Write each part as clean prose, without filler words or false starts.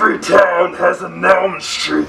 Every town has an Elm Street.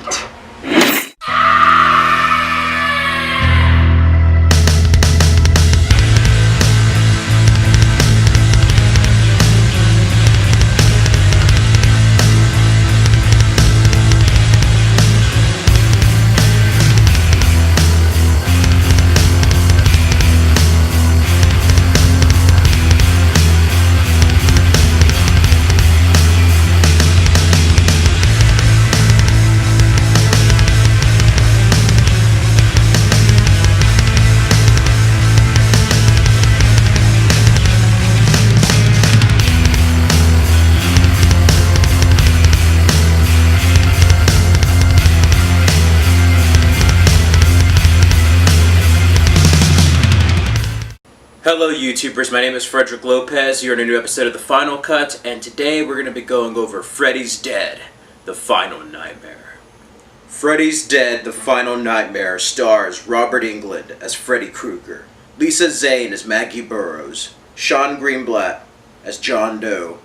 Hello YouTubers, my name is Frederick Lopez, you're in a new episode of The Final Cut, and today we're going to be going over Freddy's Dead, The Final Nightmare. Freddy's Dead, The Final Nightmare stars Robert Englund as Freddy Krueger, Lisa Zane as Maggie Burrows, Sean Greenblatt as John Doe,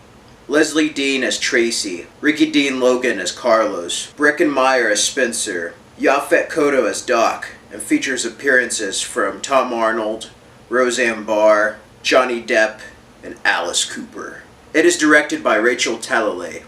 Leslie Dean as Tracy, Ricky Dean Logan as Carlos, Breckin Meyer as Spencer, Yaphet Kotto as Doc, and features appearances from Tom Arnold, Roseanne Barr, Johnny Depp, and Alice Cooper. It is directed by Rachel Talalay.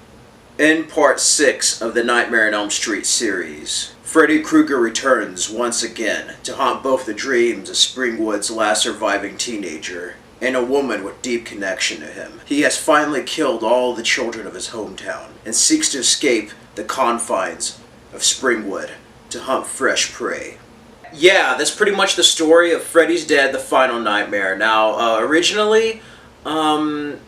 In Part 6 of the Nightmare on Elm Street series, Freddy Krueger returns once again to haunt both the dreams of Springwood's last surviving teenager and a woman with deep connection to him. He has finally killed all the children of his hometown and seeks to escape the confines of Springwood to hunt fresh prey. Yeah, that's pretty much the story of Freddy's Dead, The Final Nightmare. Now, originally, the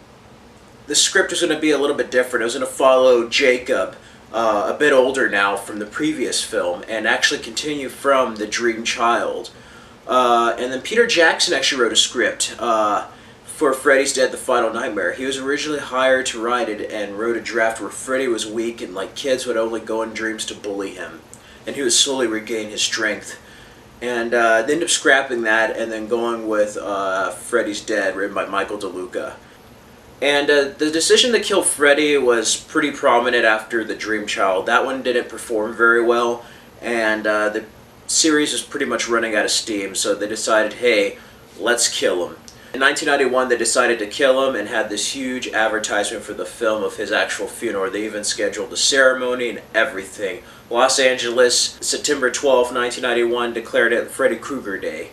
script was going to be a little bit different. It was going to follow Jacob, a bit older now from the previous film, and actually continue from the Dream Child. And then Peter Jackson actually wrote a script for Freddy's Dead, The Final Nightmare. He was originally hired to write it and wrote a draft where Freddy was weak and kids would only go in dreams to bully him. And he would slowly regain his strength. And they ended up scrapping that and then going with Freddy's Dead, written by Michael DeLuca. And the decision to kill Freddy was pretty prominent after The Dream Child. That one didn't perform very well, and the series was pretty much running out of steam, so they decided, hey, let's kill him. In 1991, they decided to kill him and had this huge advertisement for the film of his actual funeral. They even scheduled a ceremony and everything. Los Angeles, September 12, 1991, declared it Freddy Krueger Day.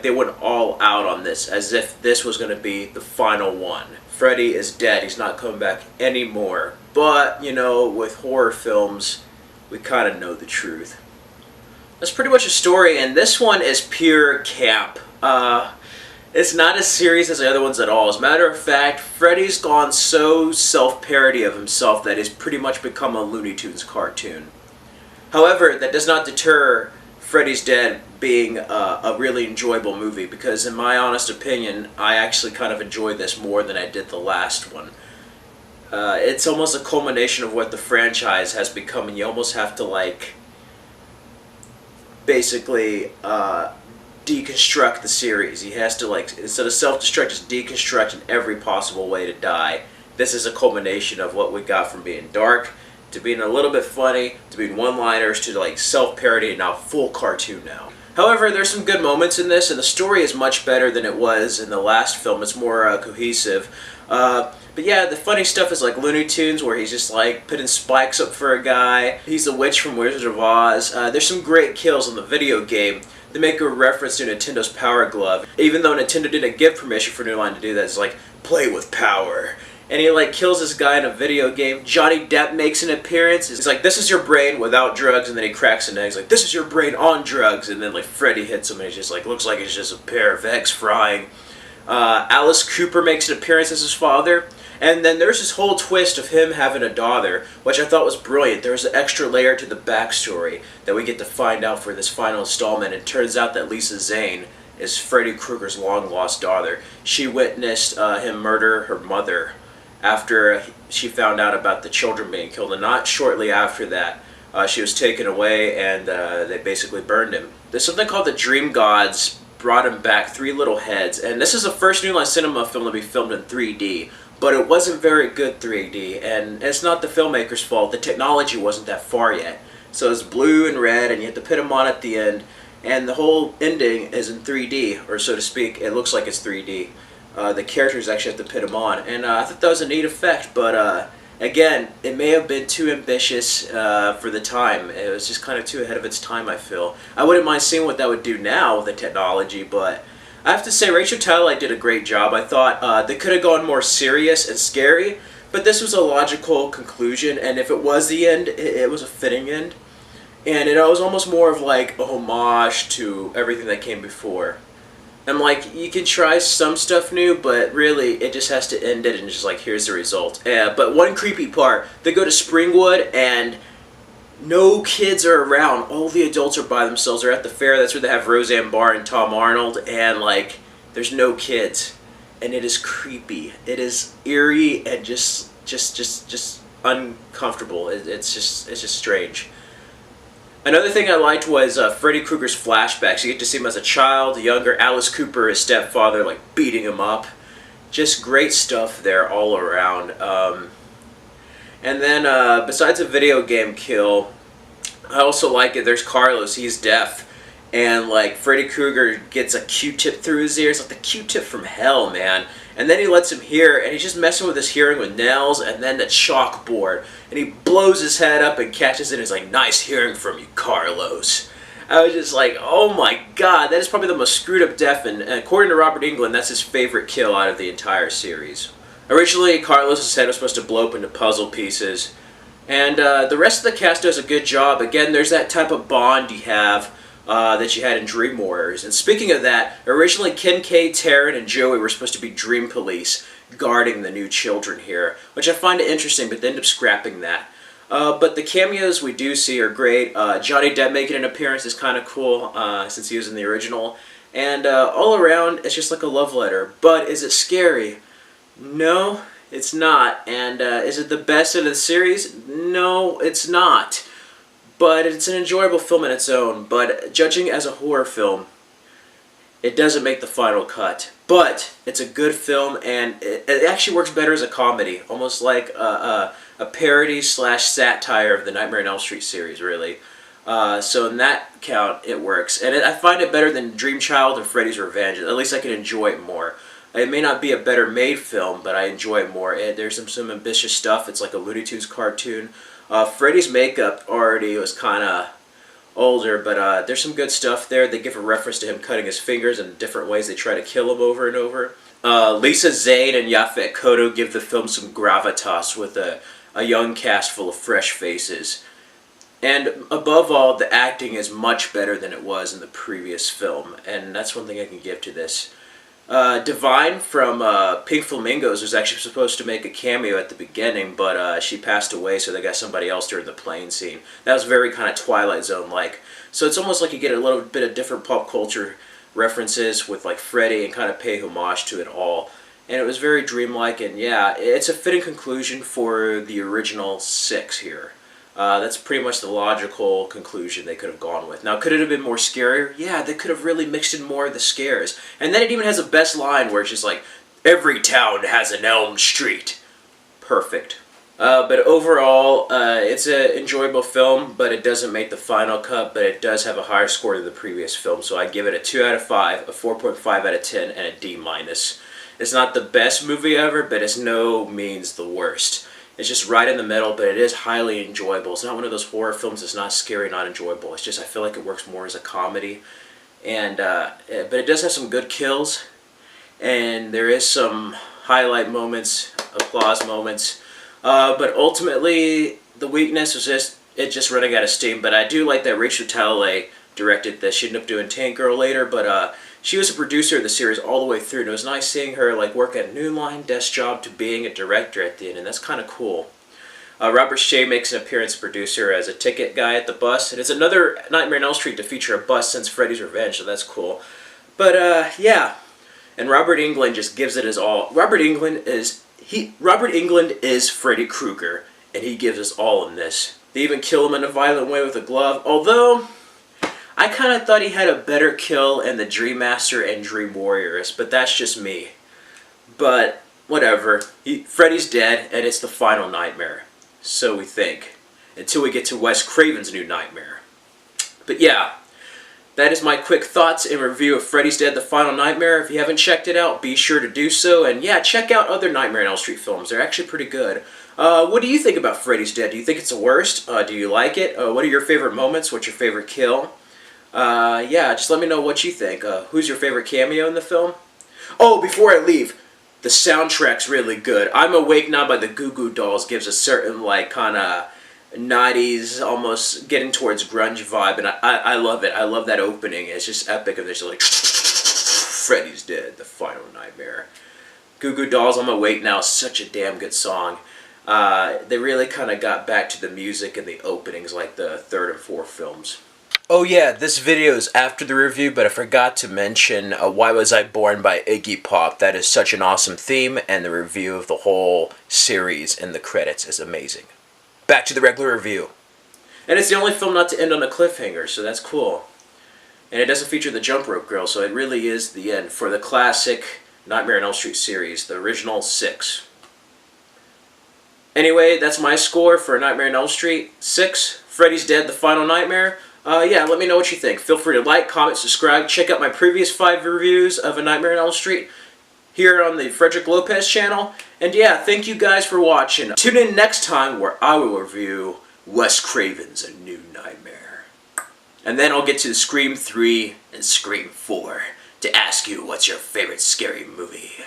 They went all out on this, as if this was going to be the final one. Freddy is dead. He's not coming back anymore. But, you know, with horror films, we kind of know the truth. That's pretty much a story, and this one is pure camp. It's not as serious as the other ones at all. As a matter of fact, Freddy's gone so self-parody of himself that he's pretty much become a Looney Tunes cartoon. However, that does not deter Freddy's Dead being a really enjoyable movie, because in my honest opinion, I actually kind of enjoyed this more than I did the last one. It's almost a culmination of what the franchise has become, and you almost have to, basically, deconstruct the series. He has to, instead of self-destruct, just deconstruct in every possible way to die. This is a culmination of what we got from being dark, to being a little bit funny, to being one-liners, to self-parody, and now full cartoon now. However, there's some good moments in this, and the story is much better than it was in the last film. It's more cohesive. But yeah, the funny stuff is Looney Tunes, where he's just putting spikes up for a guy. He's the witch from Wizard of Oz. There's some great kills in the video game. They make a reference to Nintendo's Power Glove. Even though Nintendo didn't give permission for New Line to do that, it's play with power. And he kills this guy in a video game. Johnny Depp makes an appearance. He's this is your brain without drugs, and then he cracks an egg. He's this is your brain on drugs, and then Freddy hits him, and he's just looks like it's just a pair of eggs frying. Alice Cooper makes an appearance as his father. And then there's this whole twist of him having a daughter, which I thought was brilliant. There's an extra layer to the backstory that we get to find out for this final installment. It turns out that Lisa Zane is Freddy Krueger's long-lost daughter. She witnessed him murder her mother after she found out about the children being killed. And not shortly after that, she was taken away and they basically burned him. There's something called the Dream Gods brought him back, 3 little heads. And this is the first New Line Cinema film to be filmed in 3D. but it wasn't very good 3D, and it's not the filmmaker's fault. The technology wasn't that far yet. So it's blue and red, and you have to put them on at the end, and the whole ending is in 3D, or so to speak. It looks like it's 3D. The characters actually have to put them on, and I thought that was a neat effect, but again, it may have been too ambitious for the time. It was just kind of too ahead of its time, I feel. I wouldn't mind seeing what that would do now with the technology, but I have to say Rachel Talalay did a great job. I thought they could have gone more serious and scary, but this was a logical conclusion, and if it was the end, it was a fitting end. And it was almost more of like a homage to everything that came before. And like, you can try some stuff new, but really it just has to end it and just like, here's the result. But one creepy part, they go to Springwood and no kids are around. All the adults are by themselves. They're at the fair. That's where they have Roseanne Barr and Tom Arnold, and like, there's no kids. And it is creepy. It is eerie and just uncomfortable. It's just strange. Another thing I liked was Freddy Krueger's flashbacks. You get to see him as a child, younger, Alice Cooper, his stepfather, like beating him up. Just great stuff there all around. And then besides a video game kill, I also like it. There's Carlos. He's deaf. And like Freddy Krueger gets a Q-tip through his ears, like the Q-tip from hell, man. And then he lets him hear, and he's just messing with his hearing with nails, and then the chalkboard. And he blows his head up and catches it, and he's like, nice hearing from you, Carlos. I was just like, oh my god, that is probably the most screwed up deaf, and according to Robert Englund, that's his favorite kill out of the entire series. Originally, Carlos' head was supposed to blow up into puzzle pieces, and the rest of the cast does a good job. Again, there's that type of bond you have that you had in Dream Warriors. And speaking of that, originally Kincaid, Taryn, and Joey were supposed to be Dream Police guarding the new children here, which I find interesting, but they end up scrapping that. But the cameos we do see are great. Johnny Depp making an appearance is kind of cool, since he was in the original. And all around, it's just like a love letter. But is it scary? No, it's not. And is it the best of the series? No, it's not. But it's an enjoyable film in its own. But judging as a horror film, it doesn't make the final cut. But it's a good film, and it actually works better as a comedy. Almost like a parody slash satire of the Nightmare on Elm Street series, really. So in that count, it works. And I find it better than Dream Child and Freddy's Revenge. At least I can enjoy it more. It may not be a better made film, but I enjoy it more. There's some ambitious stuff. It's like a Looney Tunes cartoon. Freddy's makeup already was kind of older, but there's some good stuff there. They give a reference to him cutting his fingers in different ways. They try to kill him over and over. Lisa Zane and Yaphet Kotto give the film some gravitas with a young cast full of fresh faces. And above all, the acting is much better than it was in the previous film, and that's one thing I can give to this. Divine from Pink Flamingos was actually supposed to make a cameo at the beginning, but she passed away, so they got somebody else during the plane scene. That was very kind of Twilight Zone-like. So it's almost like you get a little bit of different pop culture references with like Freddy and kind of pay homage to it all. And it was very dreamlike, and yeah, it's a fitting conclusion for the original 6 here. That's pretty much the logical conclusion they could have gone with. Now, could it have been more scarier? Yeah, they could have really mixed in more of the scares. And then it even has a best line where it's just like, every town has an Elm Street. Perfect. But overall, it's an enjoyable film, but it doesn't make the final cut, but it does have a higher score than the previous film. So I give it a 2 out of 5, a 4.5 out of 10, and a D-. It's not the best movie ever, but it's no means the worst. It's just right in the middle, but it is highly enjoyable. It's not one of those horror films that's not scary, not enjoyable. It's just I feel like it works more as a comedy. And but it does have some good kills, and there is some highlight moments, applause moments. But ultimately, the weakness was just running out of steam. But I do like that Rachel Talalay directed this. She ended up doing Tank Girl later, but she was a producer of the series all the way through, and it was nice seeing her like work at New Line, desk job, to being a director at the end, and that's kind of cool. Robert Shea makes an appearance producer as a ticket guy at the bus, and it's another Nightmare on Elm Street to feature a bus since Freddy's Revenge, so that's cool. But yeah, and Robert Englund just gives it his all. Robert Englund is Freddy Krueger, and he gives us all in this. They even kill him in a violent way with a glove, although I kind of thought he had a better kill in the Dream Master and Dream Warriors, but that's just me. But whatever. Freddy's dead, and it's the final nightmare. So we think. Until we get to Wes Craven's new nightmare. But yeah, that is my quick thoughts and review of Freddy's Dead, The Final Nightmare. If you haven't checked it out, be sure to do so. And yeah, check out other Nightmare on Elm Street films. They're actually pretty good. What do you think about Freddy's Dead? Do you think it's the worst? Do you like it? What are your favorite moments? What's your favorite kill? Yeah, just let me know what you think. Who's your favorite cameo in the film? Oh, before I leave, the soundtrack's really good. I'm Awake Now by the Goo Goo Dolls gives a certain, like, kind of 90s, almost getting towards grunge vibe, and I love it. I love that opening. It's just epic, and there's like, Freddy's Dead, The Final Nightmare. Goo Goo Dolls, I'm Awake Now is such a damn good song. They really kind of got back to the music and the openings like the third and fourth films. Oh yeah, this video is after the review, but I forgot to mention Why Was I Born by Iggy Pop. That is such an awesome theme, and the review of the whole series in the credits is amazing. Back to the regular review. And it's the only film not to end on a cliffhanger, so that's cool. And it doesn't feature the jump rope girl, so it really is the end for the classic Nightmare on Elm Street series, the original 6. Anyway, that's my score for Nightmare on Elm Street 6, Freddy's Dead, The Final Nightmare. Yeah, let me know what you think. Feel free to like, comment, subscribe. Check out my previous 5 reviews of A Nightmare on Elm Street here on the Frederick Lopez channel. And yeah, thank you guys for watching. Tune in next time where I will review Wes Craven's A New Nightmare. And then I'll get to Scream 3 and Scream 4 to ask you what's your favorite scary movie.